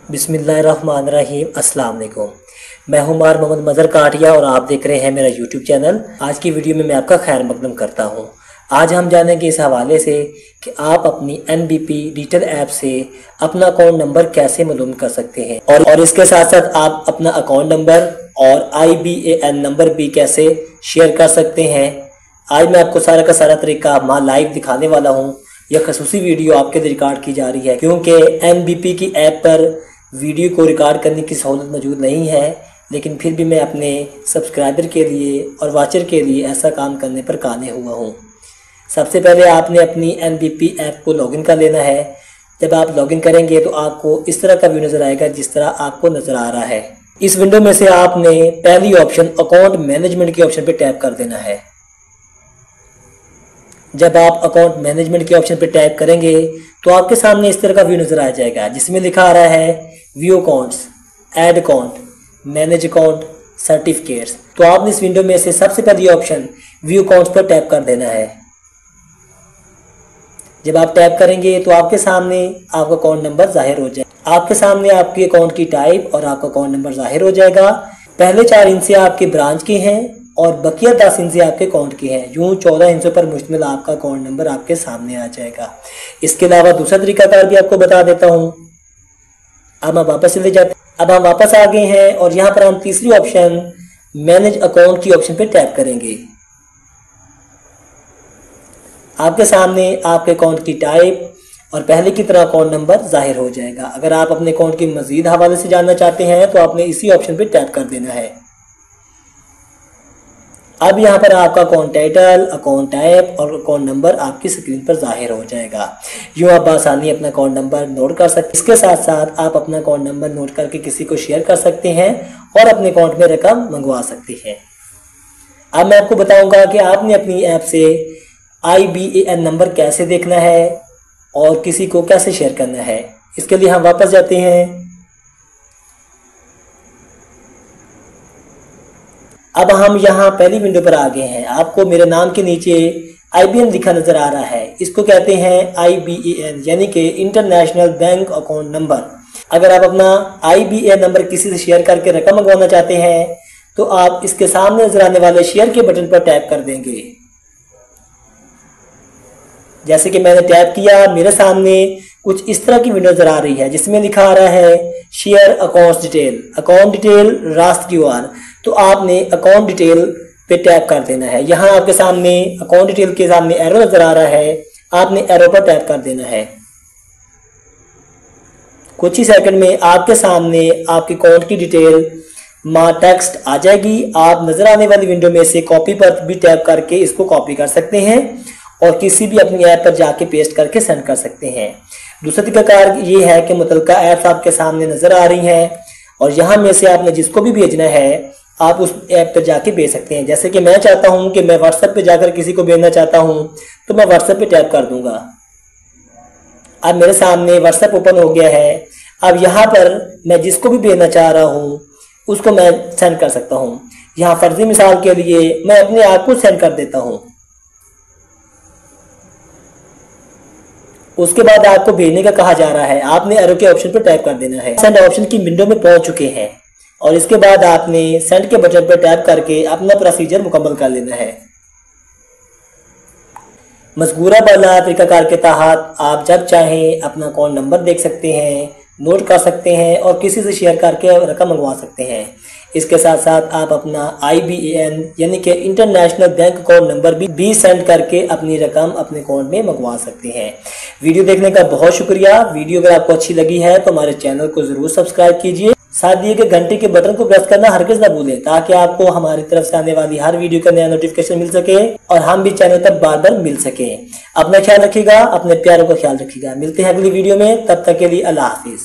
बिस्मिल्लाहिर्रहमानिर्रहीम। अस्सलाम वालेकुम। मैं हूं मोहम्मद मज़हर काटिया और आप देख रहे हैं मेरा यूट्यूब चैनल। आज की वीडियो में मैं आपका खैर मकदम करता हूं। आज हम जानेंगे इस हवाले से कि आप अपनी NBP डिजिटल ऐप से अपना अकाउंट नंबर कैसे मालूम कर सकते हैं और इसके साथ साथ आप अपना अकाउंट नंबर और IBAN नंबर भी कैसे शेयर कर सकते हैं। आज मैं आपको सारा का सारा तरीका लाइव दिखाने वाला हूँ। यह खसूसी वीडियो आपके लिए रिकॉर्ड की जा रही है क्योंकि NBP की ऐप पर वीडियो को रिकॉर्ड करने की सहूलत मौजूद नहीं है, लेकिन फिर भी मैं अपने सब्सक्राइबर के लिए और वाचर के लिए ऐसा काम करने पर काने हुआ हूँ। सबसे पहले आपने अपनी NBP ऐप को लॉगिन कर लेना है। जब आप लॉगिन करेंगे तो आपको इस तरह का व्यू नज़र आएगा जिस तरह आपको नज़र आ रहा है। इस विंडो में से आपने पहली ऑप्शन अकाउंट मैनेजमेंट के ऑप्शन पर टैप कर देना है। जब आप अकाउंट मैनेजमेंट के ऑप्शन पर टैप करेंगे तो आपके सामने इस तरह का व्यू नज़र आ जाएगा जिसमें लिखा आ रहा है view accounts, add account, manage account, certificates. तो आपने इस विंडो में से सबसे पहली ऑप्शन व्यू अकाउंट्स पर टैप कर देना है। जब आप टैप करेंगे तो आपके सामने आपका अकाउंट नंबर जाहिर हो जाएगा। आपके सामने आपके अकाउंट की टाइप और आपका अकाउंट नंबर जाहिर हो जाएगा। पहले 4 हिस्से आपके ब्रांच के हैं और बकिया 10 हिस्से आपके अकाउंट के हैं। यूँ 14 हिस्सों पर मुश्तमिल आपका अकाउंट नंबर आपके सामने आ जाएगा। इसके अलावा दूसरा तरीकाकार भी आपको बता देता हूँ। अब हम वापस चले जाते हैं। अब हम वापस आ गए हैं और यहाँ पर हम तीसरी ऑप्शन मैनेज अकाउंट की ऑप्शन पे टैप करेंगे। आपके सामने आपके अकाउंट की टाइप और पहले की तरह अकाउंट नंबर जाहिर हो जाएगा। अगर आप अपने अकाउंट के मजीद हवाले से जानना चाहते हैं तो आपने इसी ऑप्शन पे टैप कर देना है। अब यहाँ पर आपका अकाउंट टाइटल, अकाउंट टाइप और अकाउंट नंबर आपकी स्क्रीन पर जाहिर हो जाएगा। यूँ आप आसानी अपना अकाउंट नंबर नोट कर सकते हैं। इसके साथ साथ आप अपना अकाउंट नंबर नोट करके किसी को शेयर कर सकते हैं और अपने अकाउंट में रकम मंगवा सकते हैं। अब मैं आपको बताऊंगा कि आपने अपनी ऐप से IBAN नंबर कैसे देखना है और किसी को कैसे शेयर करना है। इसके लिए हम वापस जाते हैं। अब हम यहाँ पहली विंडो पर आ गए हैं। आपको मेरे नाम के नीचे IBAN लिखा नज़र आ रहा है। इसको कहते हैं IBAN यानी कि इंटरनेशनल बैंक अकाउंट नंबर। अगर आप अपना IBAN नंबर किसी से शेयर करके रकम मंगवाना चाहते हैं तो आप इसके सामने नज़र आने वाले शेयर के बटन पर टैप कर देंगे। जैसे कि मैंने टैप किया, मेरे सामने कुछ इस तरह की विंडो नज़र आ रही है जिसमें लिखा आ रहा है share account detail, account detail, रास्त QR। तो आपने अकाउंट डिटेल पे टैप कर देना है। यहाँ आपके सामने अकाउंट डिटेल के सामने एरो नज़र आ रहा है, आपने एरो पर टैप कर देना है। कुछ ही सेकंड में आपके सामने आपके अकाउंट की डिटेल टेक्स्ट आ जाएगी। आप नज़र आने वाली विंडो में से कॉपी पर भी टैप करके इसको कॉपी कर सकते हैं और किसी भी अपनी ऐप पर जाके पेस्ट करके सेंड कर सकते हैं। दूसरा तरीकाकार ये है कि मुतलका ऐप्स आपके सामने नज़र आ रही हैं और यहाँ में से आपने जिसको भी भेजना है आप उस ऐप पर जाके भेज सकते हैं। जैसे कि मैं चाहता हूँ कि मैं WhatsApp पे जाकर किसी को भेजना चाहता हूँ तो मैं WhatsApp पे टैप कर दूंगा। अब मेरे सामने WhatsApp ओपन हो गया है। अब यहाँ पर मैं जिसको भी भेजना चाह रहा हूँ उसको मैं सेंड कर सकता हूँ। यहाँ फर्जी मिसाल के लिए मैं अपने आप को सेंड कर देता हूँ। उसके बाद आपको भेजने का कहा जा रहा है, आपने एरो के ऑप्शन पर टैप कर देना है। सेंड ऑप्शन की विंडो में पहुंच चुके हैं और इसके बाद आपने सेंड के बटन पर टैप करके अपना प्रोसीजर मुकम्मल कर लेना है। मज़कूरा वाला तरीकाकार के तहत आप जब चाहें अपना अकाउंट नंबर देख सकते हैं, नोट कर सकते हैं और किसी से शेयर करके रकम मंगवा सकते हैं। इसके साथ साथ आप अपना IBAN यानी कि इंटरनेशनल बैंक अकाउंट नंबर भी सेंड करके अपनी रकम अपने अकाउंट में मंगवा सकते हैं। वीडियो देखने का बहुत शुक्रिया। वीडियो अगर आपको अच्छी लगी है तो हमारे चैनल को ज़रूर सब्सक्राइब कीजिए। साथ दिए गए घंटे के बटन को प्रेस करना हरगिज़ ना भूलें ताकि आपको हमारी तरफ से आने वाली हर वीडियो का नया नोटिफिकेशन मिल सके और हम भी चैनल तक बार बार मिल सकें। अपना ख्याल रखिएगा, अपने प्यारों का ख्याल रखिएगा। मिलते हैं अगली वीडियो में, तब तक के लिए अल्लाह हाफिज़।